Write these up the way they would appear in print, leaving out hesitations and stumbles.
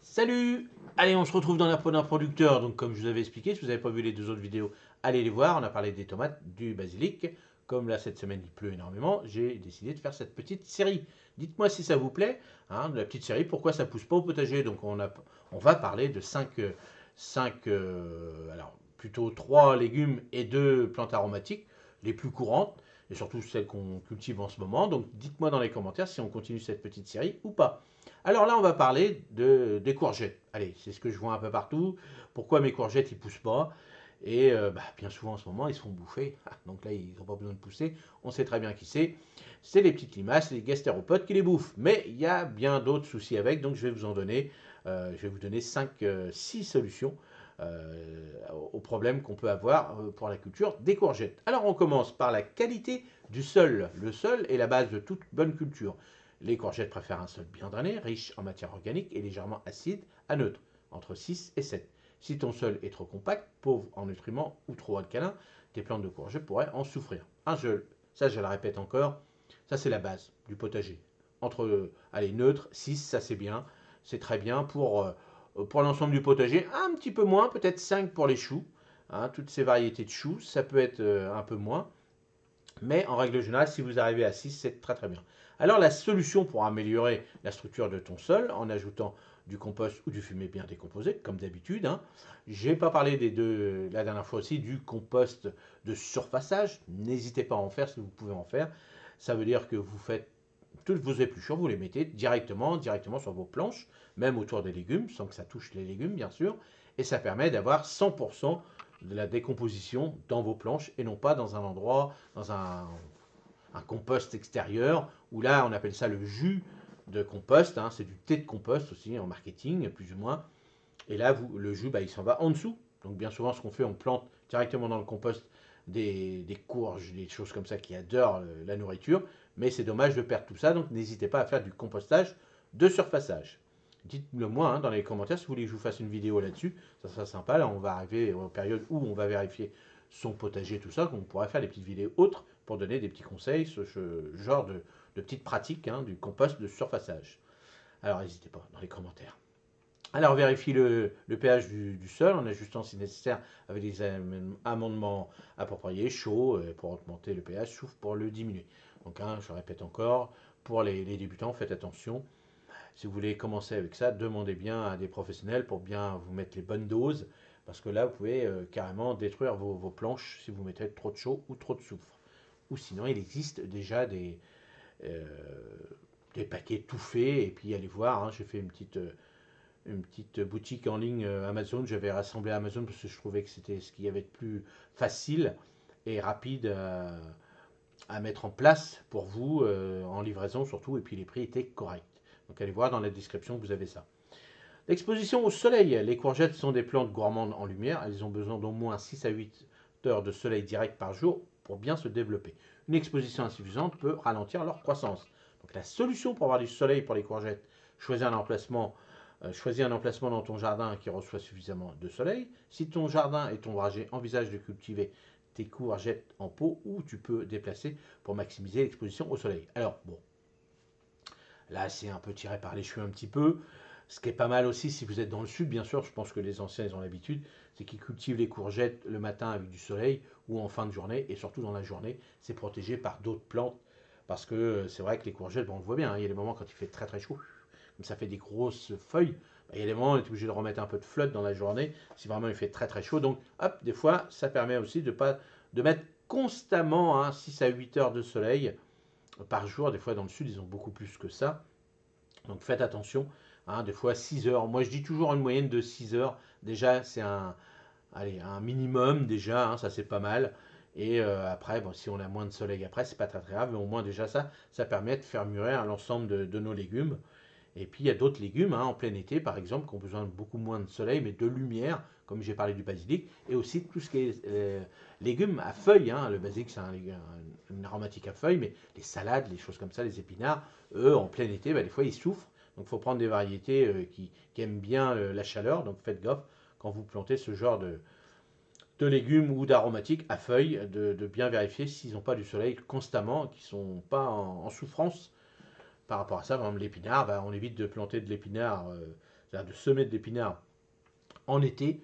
Salut! Allez, on se retrouve dans l'Apprenant Producteur. Donc, comme je vous avais expliqué, si vous n'avez pas vu les deux autres vidéos, allez les voir. On a parlé des tomates, du basilic. Comme là, cette semaine, il pleut énormément, j'ai décidé de faire cette petite série. Dites-moi si ça vous plaît, hein, de la petite série, pourquoi ça ne pousse pas au potager. Donc, on va parler de 5 alors plutôt 3 légumes et 2 plantes aromatiques, les plus courantes, et surtout celles qu'on cultive en ce moment. Donc, dites-moi dans les commentaires si on continue cette petite série ou pas. Alors là, on va parler des courgettes. Allez, c'est ce que je vois un peu partout. Pourquoi mes courgettes, ils poussent pas? Et bien souvent en ce moment, ils se font bouffer. Donc là, ils n'ont pas besoin de pousser. On sait très bien qui c'est. C'est les petites limaces, les gastéropodes qui les bouffent. Mais il y a bien d'autres soucis avec. Donc je vais vous en donner, je vais vous donner 6 solutions aux problèmes qu'on peut avoir pour la culture des courgettes. Alors on commence par la qualité du sol. Le sol est la base de toute bonne culture. Les courgettes préfèrent un sol bien drainé, riche en matière organique et légèrement acide à neutre, entre 6 et 7. Si ton sol est trop compact, pauvre en nutriments ou trop alcalin, tes plantes de courgettes pourraient en souffrir. Ça je le répète encore, ça c'est la base du potager. Allez, neutre, 6, ça c'est bien, c'est très bien pour l'ensemble du potager. Un petit peu moins, peut-être 5 pour les choux. Hein, toutes ces variétés de choux, ça peut être un peu moins. Mais en règle générale, si vous arrivez à 6, c'est très très bien. Alors la solution pour améliorer la structure de ton sol, en ajoutant du compost ou du fumier bien décomposé, comme d'habitude, hein. Je n'ai pas parlé des deux la dernière fois aussi du compost de surfaçage. N'hésitez pas à en faire si vous pouvez en faire. Ça veut dire que vous faites toutes vos épluchures, vous les mettez directement sur vos planches, même autour des légumes, sans que ça touche les légumes bien sûr. Et ça permet d'avoir 100% de la décomposition dans vos planches et non pas dans un endroit, dans un compost extérieur, où là on appelle ça le jus de compost, hein, c'est du thé de compost aussi en marketing, plus ou moins. Et là, le jus, il s'en va en dessous. Donc bien souvent, ce qu'on fait, on plante directement dans le compost des courges, des choses comme ça qui adorent la nourriture. Mais c'est dommage de perdre tout ça, donc n'hésitez pas à faire du compostage de surfaçage. Dites-le moi hein, dans les commentaires si vous voulez que je vous fasse une vidéo là-dessus. Ça sera sympa. Là, on va arriver aux périodes où on va vérifier son potager, tout ça. On pourra faire des petites vidéos autres pour donner des petits conseils, ce genre de petites pratiques hein, du compost de surfaçage. Alors n'hésitez pas dans les commentaires. Alors vérifie le pH du sol en ajustant si nécessaire avec des amendements appropriés, chauds pour augmenter le pH, souffle pour le diminuer. Donc hein, je répète encore, pour les débutants, faites attention. Si vous voulez commencer avec ça, demandez bien à des professionnels pour bien vous mettre les bonnes doses, parce que là, vous pouvez carrément détruire vos planches si vous mettez trop de chaud ou trop de soufre. Ou sinon, il existe déjà euh, des paquets tout faits, et puis allez voir, hein, j'ai fait une petite boutique en ligne Amazon. J'avais rassemblé Amazon parce que je trouvais que c'était ce qu'il y avait de plus facile et rapide à mettre en place pour vous, en livraison surtout, et puis les prix étaient corrects. Donc allez voir dans la description, vous avez ça. L'exposition au soleil. Les courgettes sont des plantes gourmandes en lumière. Elles ont besoin d'au moins 6 à 8 heures de soleil direct par jour pour bien se développer. Une exposition insuffisante peut ralentir leur croissance. Donc la solution pour avoir du soleil pour les courgettes, choisis un emplacement dans ton jardin qui reçoit suffisamment de soleil. Si ton jardin est ombragé, envisage de cultiver tes courgettes en pot ou tu peux déplacer pour maximiser l'exposition au soleil. Alors bon, là c'est un peu tiré par les cheveux un petit peu. Ce qui est pas mal aussi si vous êtes dans le sud, bien sûr, je pense que les anciens ils ont l'habitude, c'est qu'ils cultivent les courgettes le matin avec du soleil ou en fin de journée et surtout dans la journée, c'est protégé par d'autres plantes parce que c'est vrai que les courgettes, on le voit bien, hein, il y a des moments quand il fait très très chaud, comme ça fait des grosses feuilles, il y a des moments où on est obligé de remettre un peu de flotte dans la journée si vraiment il fait très très chaud. Donc hop, des fois ça permet aussi de mettre constamment hein, 6 à 8 heures de soleil par jour. Des fois dans le sud ils ont beaucoup plus que ça. Donc faites attention, hein, des fois 6 heures. Moi je dis toujours une moyenne de 6 heures. Déjà c'est un minimum déjà, hein, ça c'est pas mal. Et après, bon, si on a moins de soleil après, c'est pas très très grave, mais au moins déjà ça permet de faire mûrir l'ensemble de nos légumes. Et puis il y a d'autres légumes hein, en plein été, par exemple, qui ont besoin de beaucoup moins de soleil, mais de lumière, comme j'ai parlé du basilic, et aussi tout ce qui est légumes à feuilles. Hein. Le basilic, c'est une aromatique à feuilles, mais les salades, les choses comme ça, les épinards, eux, en plein été, des fois, ils souffrent. Donc il faut prendre des variétés qui aiment bien la chaleur, donc faites gaffe quand vous plantez ce genre de légumes ou d'aromatiques à feuilles, de bien vérifier s'ils n'ont pas du soleil constamment, qu'ils ne sont pas en souffrance par rapport à ça. Par exemple, l'épinard, on évite de planter de l'épinard c'est-à-dire de semer de l'épinard en été.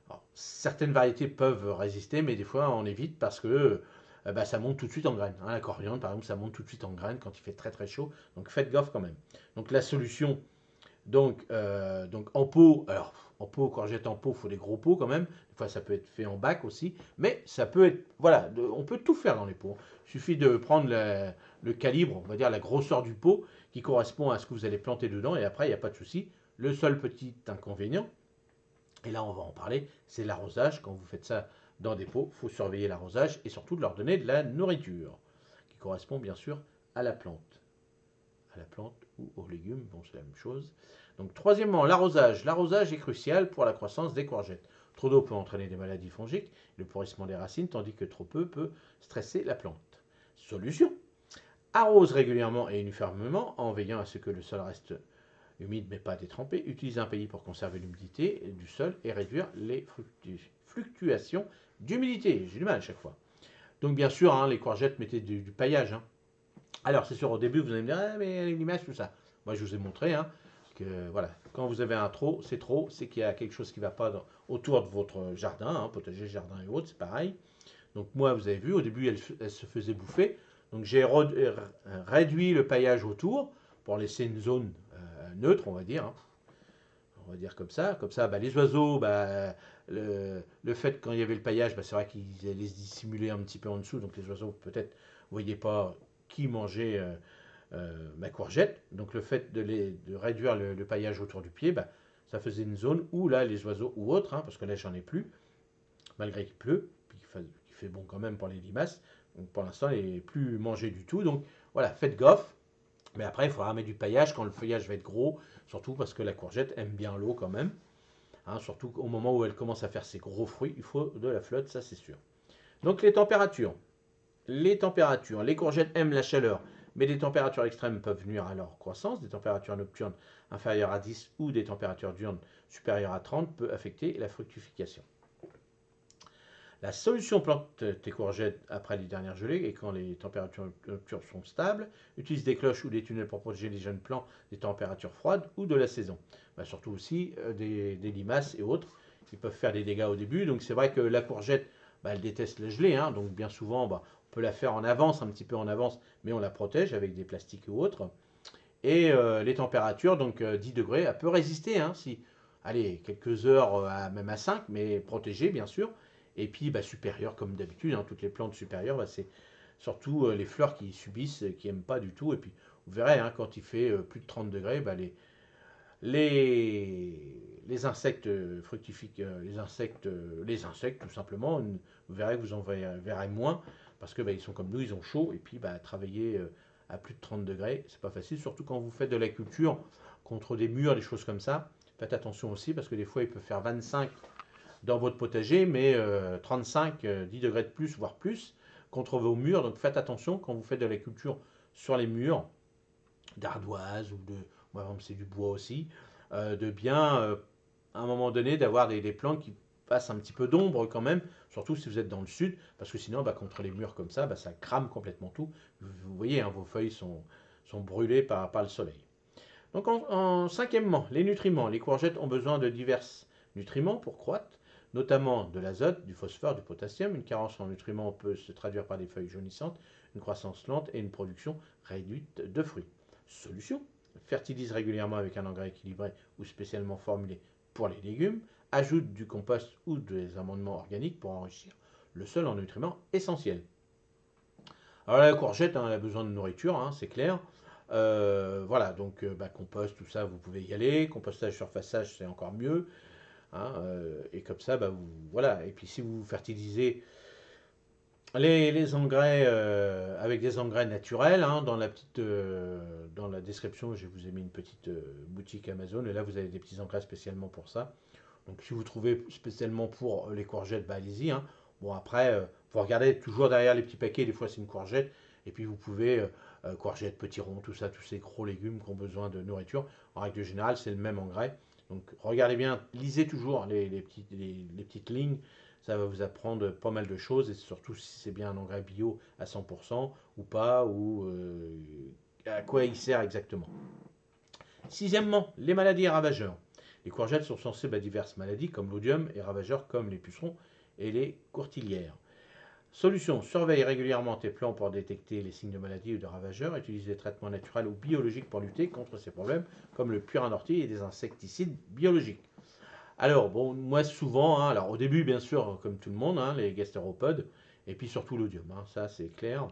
Alors, certaines variétés peuvent résister, mais des fois on évite parce que bah, ça monte tout de suite en graines. Hein. La coriandre, par exemple, ça monte tout de suite en graines quand il fait très très chaud. Donc faites gaffe quand même. Donc la solution, donc en pot, alors en pot, courgette en pot, il faut des gros pots quand même. Des fois ça peut être fait en bac aussi, mais ça peut être, voilà, on peut tout faire dans les pots. Il suffit de prendre le calibre, on va dire la grosseur du pot qui correspond à ce que vous allez planter dedans et après il n'y a pas de souci. Le seul petit inconvénient, et là on va en parler, c'est l'arrosage. Quand vous faites ça dans des pots, il faut surveiller l'arrosage et surtout de leur donner de la nourriture qui correspond bien sûr à la plante. À la plante ou aux légumes, bon c'est la même chose. Donc troisièmement, l'arrosage. L'arrosage est crucial pour la croissance des courgettes. Trop d'eau peut entraîner des maladies fongiques, le pourrissement des racines, tandis que trop peu peut stresser la plante. Solution. Arrose régulièrement et uniformément en veillant à ce que le sol reste humide mais pas détrempé. Utilisez un paillis pour conserver l'humidité du sol et réduire les fluctuations d'humidité. J'ai du mal à chaque fois. Donc bien sûr, hein, les courgettes, mettez du paillage. Hein. Alors c'est sûr, au début, vous allez me dire, ah, mais l'image, tout ça. Moi, je vous ai montré hein, que voilà, quand vous avez un trop, c'est qu'il y a quelque chose qui ne va pas autour de votre jardin, hein, potager, jardin et autres, c'est pareil. Donc moi, vous avez vu, au début, elle se faisait bouffer. Donc j'ai réduit le paillage autour pour laisser une zone neutre, on va dire. Hein. On va dire comme ça. Comme ça, bah, les oiseaux, bah, le fait quand il y avait le paillage, bah, c'est vrai qu'ils allaient se dissimuler un petit peu en dessous. Donc les oiseaux, peut-être, ne voyaient pas qui mangeait ma courgette. Donc le fait de réduire le paillage autour du pied, bah, ça faisait une zone où là, les oiseaux ou autres, hein, parce que là, j'en ai plus, malgré qu'il pleut, puis qu'il fait bon quand même pour les limaces. Donc pour l'instant, elle n'est plus mangée du tout. Donc voilà, faites gaffe. Mais après, il faudra mettre du paillage quand le feuillage va être gros, surtout parce que la courgette aime bien l'eau quand même. Hein, surtout au moment où elle commence à faire ses gros fruits, il faut de la flotte, ça c'est sûr. Donc les températures. Les températures. Les courgettes aiment la chaleur, mais des températures extrêmes peuvent nuire à leur croissance. Des températures nocturnes inférieures à 10 ou des températures diurnes supérieures à 30 peut affecter la fructification. La solution plante tes courgettes après les dernières gelées et quand les températures nocturnes sont stables. Utilise des cloches ou des tunnels pour protéger les jeunes plants des températures froides ou de la saison. Bah, surtout aussi des limaces et autres qui peuvent faire des dégâts au début. Donc c'est vrai que la courgette, bah, elle déteste la gelée. Hein, donc bien souvent, bah, on peut la faire en avance, un petit peu en avance, mais on la protège avec des plastiques ou autres. Et les températures, donc 10 degrés, elle peut résister. Hein, si, allez, quelques heures, même à 5, mais protégée bien sûr. Et puis bah, supérieure, comme d'habitude, hein, toutes les plantes supérieures, bah, c'est surtout les fleurs qui subissent, qui n'aiment pas du tout. Et puis vous verrez, hein, quand il fait plus de 30 degrés, bah, les insectes fructifiques, les insectes tout simplement, vous verrez que vous en verrez moins parce que bah, ils sont comme nous, ils ont chaud et puis bah, travailler à plus de 30 degrés, c'est pas facile, surtout quand vous faites de la culture contre des murs, des choses comme ça. Faites attention aussi parce que des fois il peut faire 25 dans votre potager, mais 35, 10 degrés de plus, voire plus, contre vos murs. Donc faites attention quand vous faites de la culture sur les murs d'ardoise ou de, moi c'est du bois aussi, de bien, à un moment donné, d'avoir des plantes qui passent un petit peu d'ombre quand même, surtout si vous êtes dans le sud, parce que sinon, bah, contre les murs comme ça, bah, ça crame complètement tout. Vous voyez, hein, vos feuilles sont brûlées par le soleil. Donc cinquièmement, les nutriments. Les courgettes ont besoin de divers nutriments pour croître, notamment de l'azote, du phosphore, du potassium. Une carence en nutriments peut se traduire par des feuilles jaunissantes, une croissance lente et une production réduite de fruits. Solution. Fertilise régulièrement avec un engrais équilibré ou spécialement formulé pour les légumes. Ajoute du compost ou des amendements organiques pour enrichir le sol en nutriments essentiels. Alors la courgette, hein, elle a besoin de nourriture, hein, c'est clair. Voilà, donc bah, compost, tout ça, vous pouvez y aller. Compostage, surfaçage, c'est encore mieux. Hein, et comme ça, bah, voilà. Et puis si vous fertilisez les engrais avec des engrais naturels, hein, dans la description, je vous ai mis une petite boutique Amazon. Et là, vous avez des petits engrais spécialement pour ça. Donc si vous trouvez spécialement pour les courgettes, bah, allez-y. Hein. Bon, après, vous regardez toujours derrière les petits paquets, des fois c'est une courgette. Et puis vous pouvez, courgettes, petits ronds, tout ça, tous ces gros légumes qui ont besoin de nourriture. En règle générale, c'est le même engrais. Donc regardez bien, lisez toujours les petites lignes. Ça va vous apprendre pas mal de choses. Et surtout si c'est bien un engrais bio à 100% ou pas, ou à quoi il sert exactement. Sixièmement, les maladies ravageurs. Les courgettes sont sensibles à diverses maladies comme l'odium et ravageurs comme les pucerons et les courtilières. Solution, surveille régulièrement tes plants pour détecter les signes de maladie ou de ravageurs. Utilise des traitements naturels ou biologiques pour lutter contre ces problèmes, comme le purin d'ortie et des insecticides biologiques. Alors, bon, moi souvent, hein, alors au début, bien sûr, comme tout le monde, hein, les gastéropodes, et puis surtout l'odium, hein, ça c'est clair.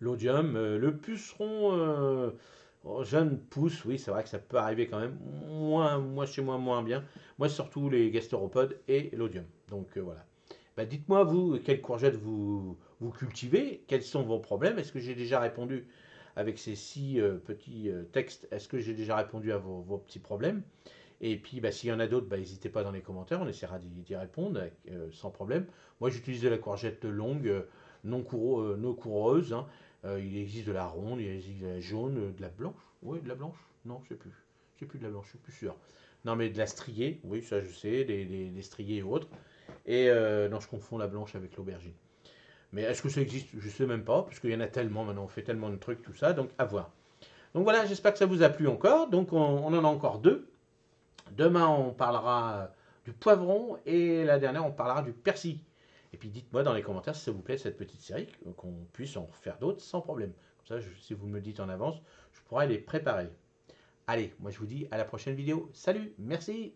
L'odium, le puceron jeune pousse, oui, c'est vrai que ça peut arriver quand même, moi chez moi, moins bien. Moi, surtout les gastéropodes et l'odium. Donc voilà. Bah, dites-moi, vous, quelles courgettes vous cultivez? Quels sont vos problèmes? Est-ce que j'ai déjà répondu avec ces 6 petits textes? Est-ce que j'ai déjà répondu à vos petits problèmes? Et puis, bah, s'il y en a d'autres, bah, n'hésitez pas dans les commentaires, on essaiera d'y répondre sans problème. Moi, j'utilise de la courgette longue, non coureuse, hein. Il existe de la ronde, il existe de la jaune, de la blanche. Oui, de la blanche. Non, je sais plus. Je sais plus de la blanche, je suis plus sûr. Non, mais de la striée, oui, ça je sais, des striées et autres. Et non, je confonds la blanche avec l'aubergine. Mais est-ce que ça existe? Je sais même pas, parce qu'il y en a tellement maintenant, on fait tellement de trucs, tout ça, donc à voir. Donc voilà, j'espère que ça vous a plu encore. Donc on en a encore 2. Demain, on parlera du poivron et la dernière, on parlera du persil. Et puis dites-moi dans les commentaires si ça vous plaît cette petite série, qu'on puisse en faire d'autres sans problème. Comme ça, si vous me le dites en avance, je pourrai les préparer. Allez, moi je vous dis à la prochaine vidéo. Salut, merci.